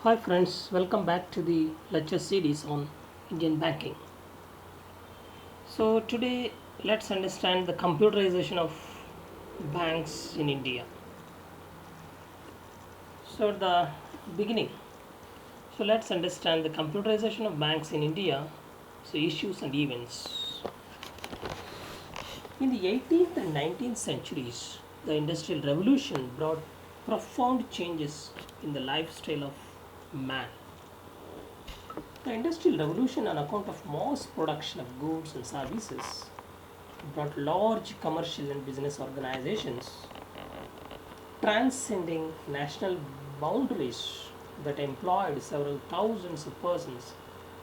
Hi friends, welcome back to the lecture series on Indian banking. So today let's understand the computerization of banks in India. So at the beginning, so let's understand the computerization of banks in India, so issues and events. In the 18th and 19th centuries, the Industrial Revolution brought profound changes in the lifestyle of man. The Industrial Revolution, on account of mass production of goods and services, brought large commercial and business organizations transcending national boundaries that employed several thousands of persons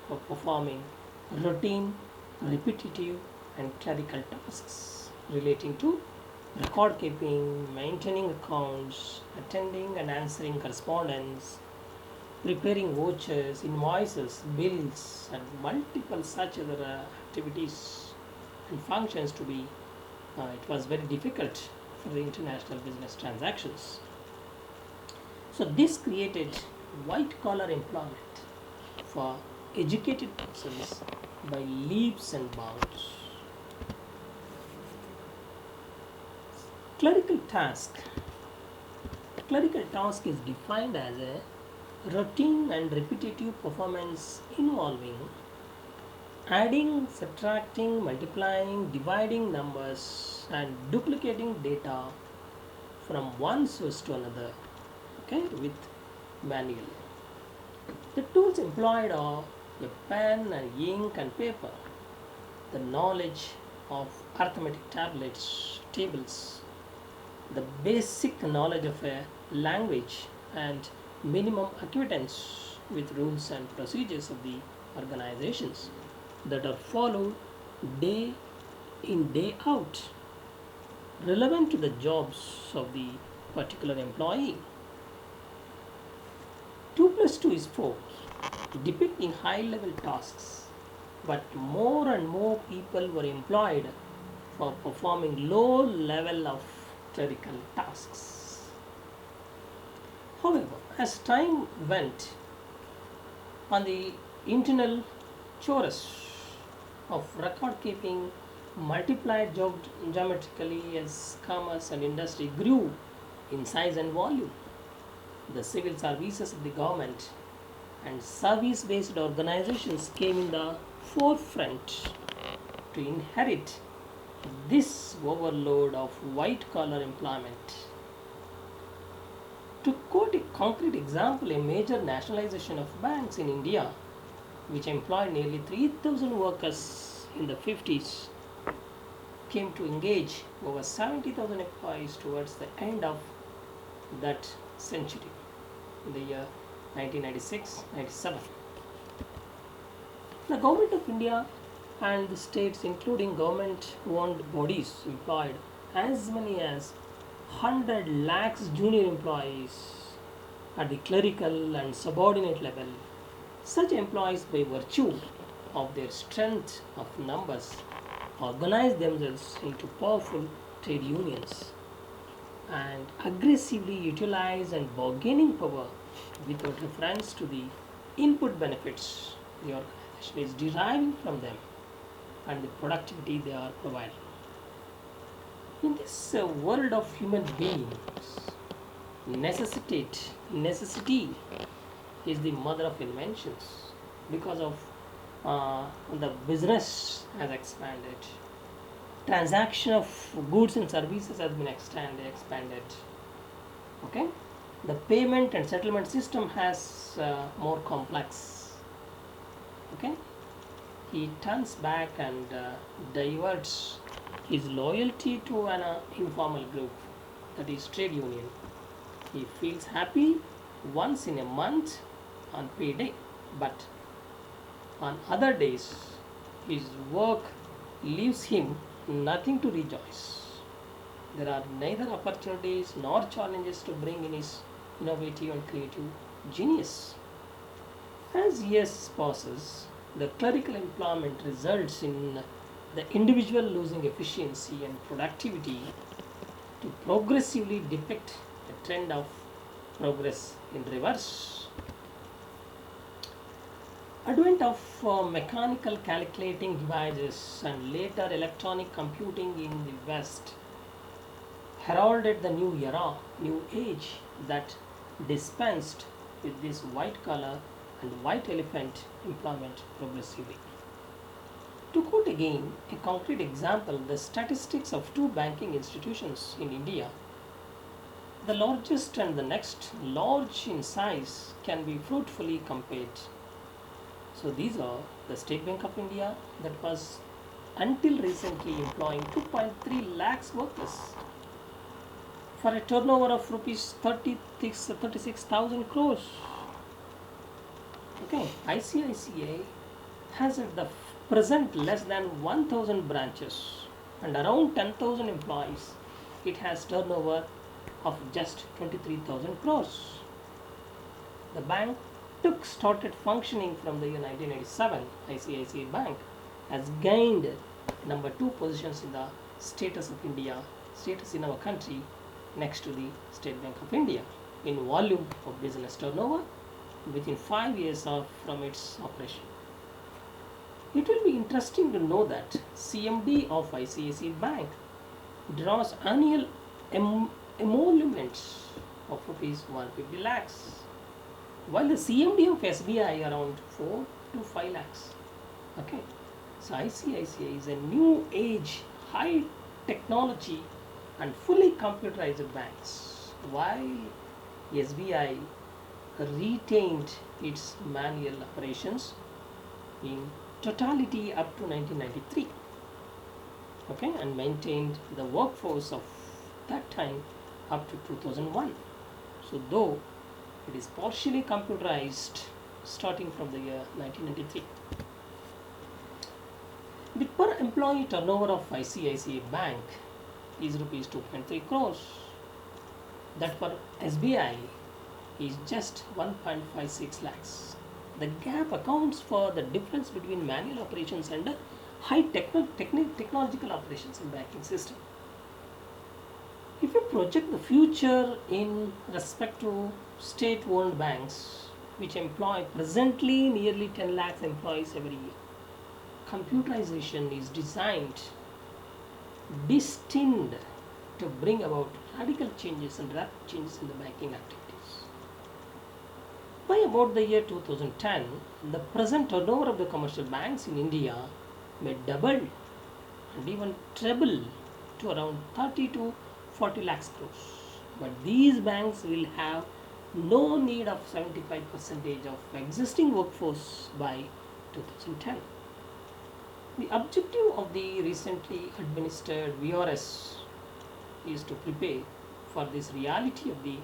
for performing routine, repetitive, and clerical tasks relating to record keeping, maintaining accounts, attending and answering correspondence, preparing vouchers, invoices, bills, and multiple such other activities and functions to be. It was very difficult for the international business transactions. So this created white collar employment for educated persons by leaps and bounds. Clerical task. Clerical task is defined as a routine and repetitive performance involving adding, subtracting, multiplying, dividing numbers, and duplicating data from one source to another, okay, with manual. The tools employed are a pen and ink and paper, the knowledge of arithmetic tables, the basic knowledge of a language, and minimum acquaintance with rules and procedures of the organizations that are followed day in, day out, relevant to the jobs of the particular employee. 2 plus 2 is 4, depicting high level tasks, but more and more people were employed for performing low level of clerical tasks. However, as time went on, the internal chores of record keeping multiplied geometrically as commerce and industry grew in size and volume. The civil services of the government and service based organizations came in the forefront to inherit this overload of white collar employment. To quote a concrete example, a major nationalization of banks in India, which employed nearly 3,000 workers in the 50s, came to engage over 70,000 employees towards the end of that century, in the year 1996-97. The government of India and the states, including government owned bodies, employed as many as 100 lakhs junior employees at the clerical and subordinate level. Such employees, by virtue of their strength of numbers, organize themselves into powerful trade unions and aggressively utilize and bargaining power without reference to the input benefits the organization is deriving from them and the productivity they are providing. In this world of human beings, necessity is the mother of inventions because of the business has expanded, transaction of goods and services has been expanded, okay, the payment and settlement system has more complex, okay. He turns back and diverts his loyalty to an informal group, that is trade union. He feels happy once in a month on payday, but on other days his work leaves him nothing to rejoice. There are neither opportunities nor challenges to bring in his innovative and creative genius. As years passes, the clerical employment results in the individual losing efficiency and productivity to progressively depict a trend of progress in reverse. Advent of mechanical calculating devices and later electronic computing in the West heralded the new era, new age that dispensed with this white collar and white elephant employment progressively. To quote again a concrete example, the statistics of two banking institutions in India, the largest and the next large in size, can be fruitfully compared. So these are the State Bank of India that was until recently employing 2.3 lakhs workers for a turnover of rupees 36,000 crores. Okay, ICICI has at the present less than 1,000 branches and around 10,000 employees. It has turnover of just 23,000 crores. The bank took started functioning from the year 1987. ICICI Bank has gained number two positions in the status of India, status in our country next to the State Bank of India in volume of business turnover within 5 years of from its operation. It will be interesting to know that CMD of ICICI Bank draws annual emoluments of rupees 150 lakhs, while the CMD of SBI around 4 to 5 lakhs. Okay, so ICICI is a new age, high technology, and fully computerized banks, while SBI retained its manual operations in totality up to 1993. Okay, and maintained the workforce of that time up to 2001. So though it is partially computerized starting from the year 1993. The per employee turnover of ICICI Bank is rupees 2.3 crores. That for SBI is just 1.56 lakhs. The gap accounts for the difference between manual operations and high technological operations in banking system. If you project the future in respect to state-owned banks, which employ presently nearly 10 lakhs employees every year, computerization is designed, destined to bring about radical changes and rapid changes in the banking activities. By about the year 2010, the present turnover of the commercial banks in India may double and even treble to around 30 to 40 lakhs crores. But these banks will have no need of 75% of existing workforce by 2010. The objective of the recently administered VRS is to prepare for this reality of the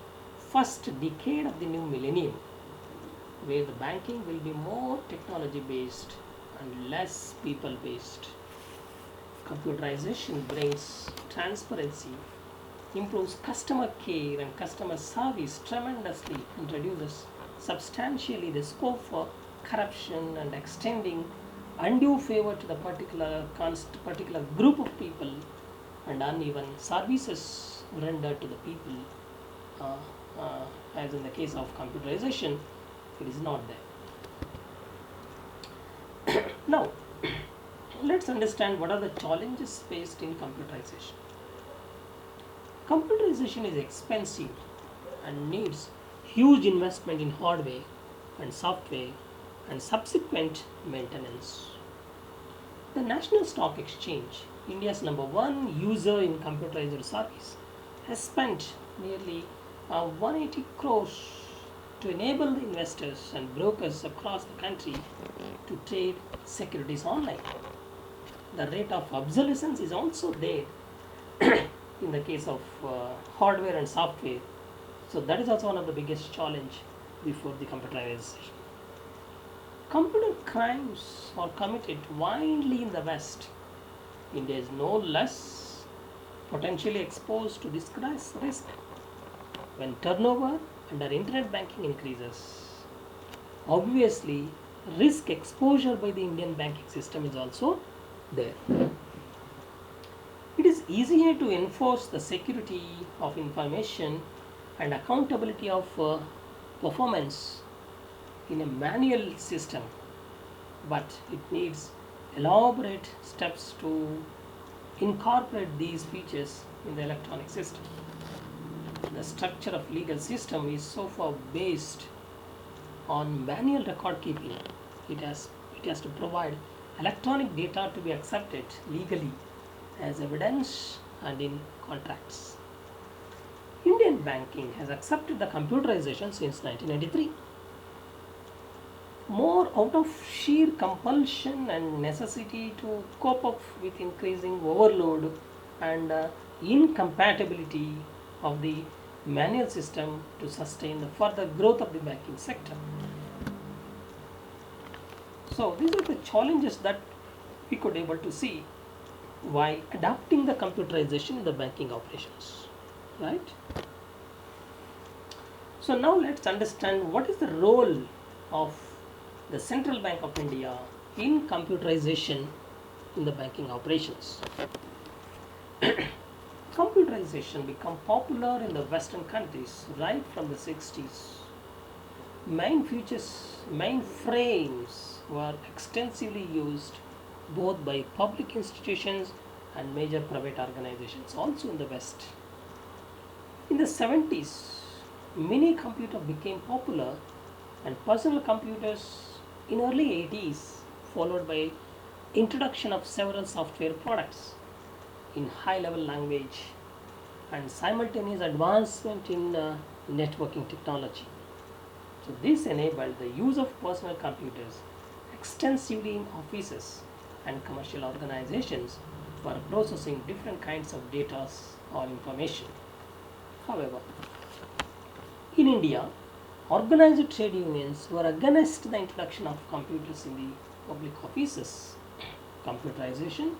first decade of the new millennium, where the banking will be more technology based and less people based. Computerization brings transparency, improves customer care and customer service tremendously, and reduces substantially the scope for corruption and extending undue favor to the particular group of people and uneven services rendered to the people. Uh, as in the case of computerization, it is not there. Now, let's understand what are the challenges faced in computerization. Computerization is expensive and needs huge investment in hardware and software and subsequent maintenance. The National Stock Exchange, India's number one user in computerized service, has spent nearly 180 crores to enable the investors and brokers across the country to trade securities online. The rate of obsolescence is also there in the case of hardware and software. So that is also one of the biggest challenge before the computerization. Computer crimes are committed widely in the West. India is no less potentially exposed to this risk. When turnover under internet banking increases, obviously risk exposure by the Indian banking system is also there. It is easier to enforce the security of information and accountability of performance in a manual system but it needs elaborate steps to incorporate these features in the electronic system. The structure of legal system is so far based on manual record keeping. It has to provide electronic data to be accepted legally as evidence and in contracts. Indian banking has accepted the computerization since 1993, more out of sheer compulsion and necessity to cope up with increasing overload and incompatibility of the manual system to sustain the further growth of the banking sector. So these are the challenges that we could able to see while adapting the computerization in the banking operations, right? So now let's understand what is the role of the Central Bank of India in computerization in the banking operations. Computerization became popular in the Western countries right from the 60s. Mainframes were extensively used both by public institutions and major private organizations also in the West. In the 70s, mini computer became popular and personal computers in early 80s, followed by introduction of several software products in high level language and simultaneous advancement in networking technology. So this enabled the use of personal computers extensively in offices and commercial organizations for processing different kinds of data or information. However, in India, organized trade unions were against the introduction of computers in the public offices. Computerization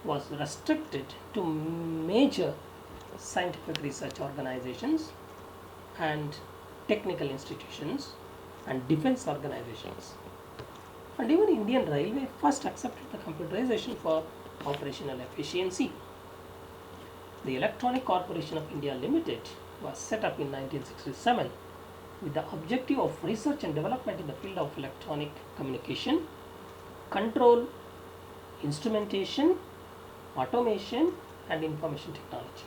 was restricted to major scientific research organizations and technical institutions and defense organizations. And even Indian Railway first accepted the computerization for operational efficiency. The Electronic Corporation of India Limited was set up in 1967 with the objective of research and development in the field of electronic communication, control, instrumentation, automation, and information technology.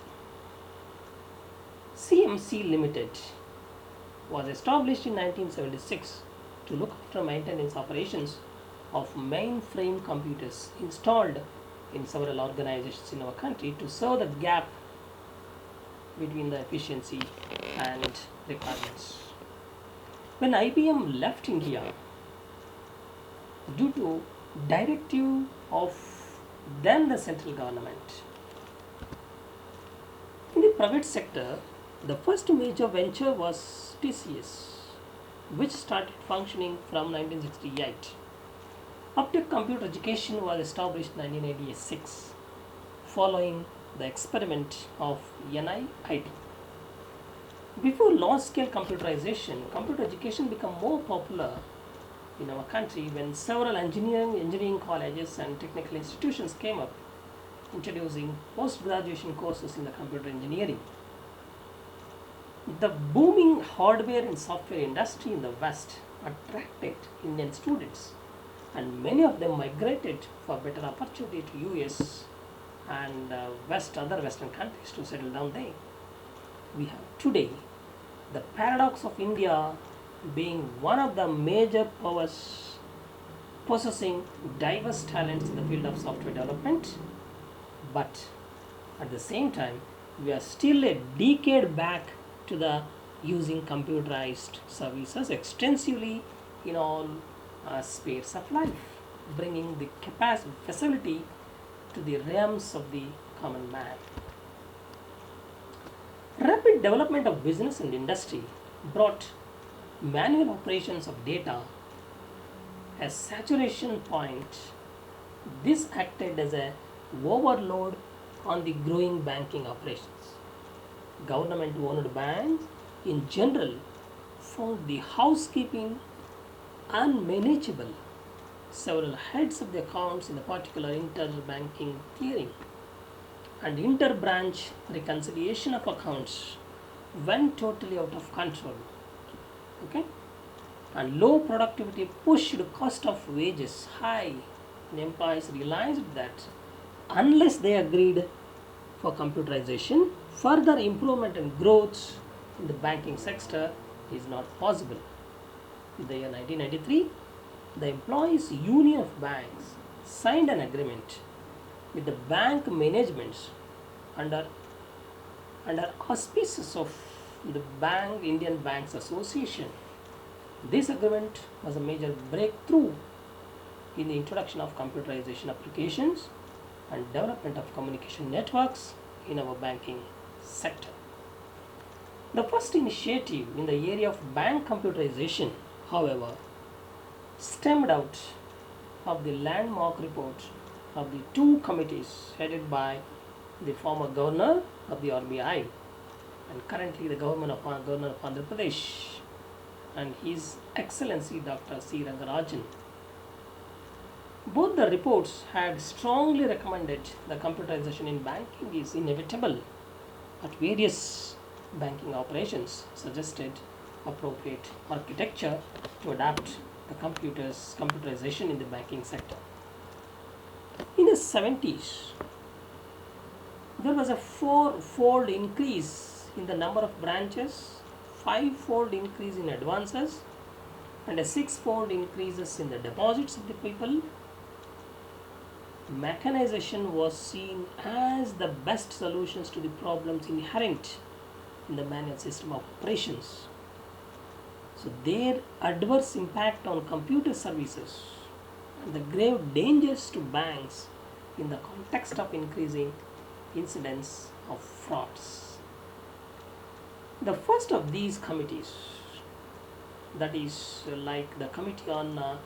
CMC Limited was established in 1976 to look after maintenance operations of mainframe computers installed in several organizations in our country to serve the gap between the efficiency and requirements. When IBM left India due to directive of then the central government, in the private sector, the first major venture was TCS, which started functioning from 1968. Uptake Computer Education was established in 1986, following the experiment of NIIT. Before large-scale computerization, computer education became more popular in our country when several engineering colleges and technical institutions came up, introducing post-graduation courses in the computer engineering. The booming hardware and software industry in the West attracted Indian students, and many of them migrated for better opportunity to US and other Western countries to settle down there. We have today the paradox of India being one of the major powers possessing diverse talents in the field of software development, but at the same time, we are still a decade back to the using computerized services extensively in all spheres of life, bringing the capacity facility to the realms of the common man. Rapid development of business and industry brought manual operations of data as saturation point. This acted as a overload on the growing banking operations. Government owned banks in general found the housekeeping unmanageable. Several heads of the accounts in the particular interbanking clearing and inter-branch reconciliation of accounts went totally out of control. Okay. and low productivity pushed cost of wages high. And employees realized that unless they agreed for computerization, further improvement and growth in the banking sector is not possible. In the year 1993, the Employees Union of Banks signed an agreement with the bank managements under auspices of the Indian Banks Association. This agreement was a major breakthrough in the introduction of computerization applications and development of communication networks in our banking sector. The first initiative in the area of bank computerization, however, stemmed out of the landmark report of the two committees headed by the former governor of the RBI and currently the governor of Andhra Pradesh and His Excellency Dr. C. Rangarajan. Both the reports had strongly recommended the computerization in banking is inevitable at various banking operations, suggested appropriate architecture to adapt the computerization in the banking sector. In the 70s, there was a four-fold increase in the number of branches, five-fold increase in advances, and a six-fold increases in the deposits of the people. Mechanization was seen as the best solutions to the problems inherent in the manual system of operations. So their adverse impact on computer services and the grave dangers to banks in the context of increasing incidents of frauds. The first of these committees, that is like the Committee on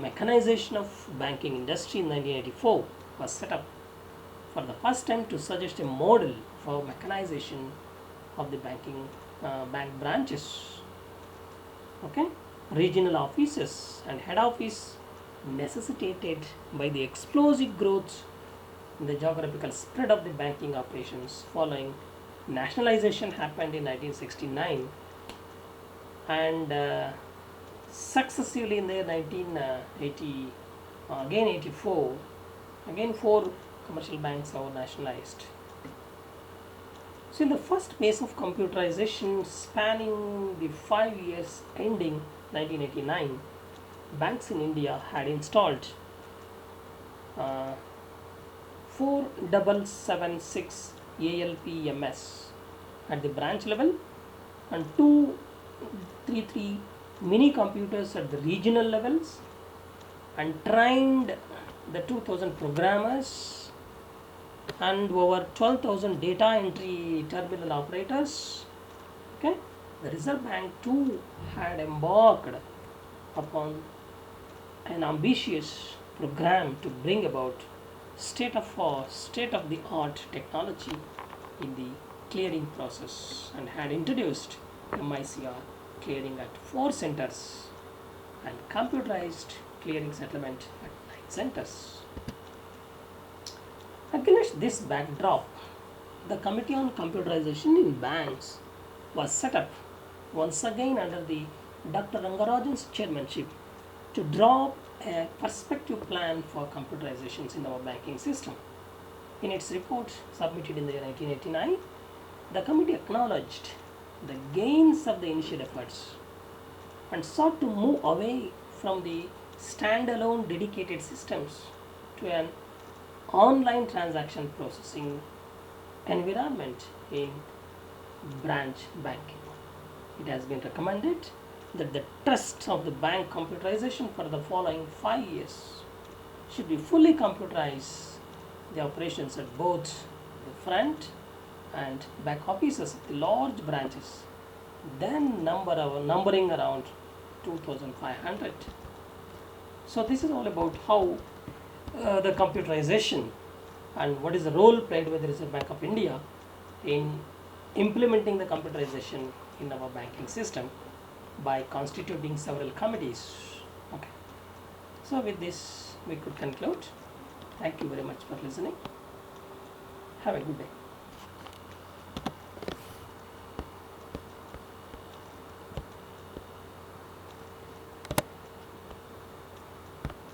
Mechanization of Banking Industry in 1984, was set up for the first time to suggest a model for mechanization of the bank branches. Okay, regional offices and head office necessitated by the explosive growth in the geographical spread of the banking operations following nationalization happened in 1969 and successively in the 1980 again 84 again four commercial banks are nationalized. So in the first phase of computerization spanning the 5 years ending 1989, banks in India had installed 4776 ALPMS at the branch level and 233 mini computers at the regional levels and trained the 2000 programmers and over 12,000 data entry terminal operators. Okay, the Reserve Bank too had embarked upon an ambitious program to bring about state of the art technology in the clearing process and had introduced MICR clearing at 4 centers and computerized clearing settlement at 9 centers. Against this backdrop, the Committee on Computerization in Banks was set up once again under the Dr. Rangarajan's chairmanship to draw a perspective plan for computerizations in our banking system. In its report submitted in the year 1989, the committee acknowledged the gains of the initial efforts and sought to move away from the standalone dedicated systems to an online transaction processing environment in branch banking. It has been recommended that the trust of the bank computerization for the following 5 years should be fully computerize the operations at both the front and back offices of the large branches, then numbering around 2500. So this is all about how the computerization and what is the role played by the Reserve Bank of India in implementing the computerization in our banking system by constituting several committees. Okay. So with this we could conclude. Thank you very much for listening. Have a good day.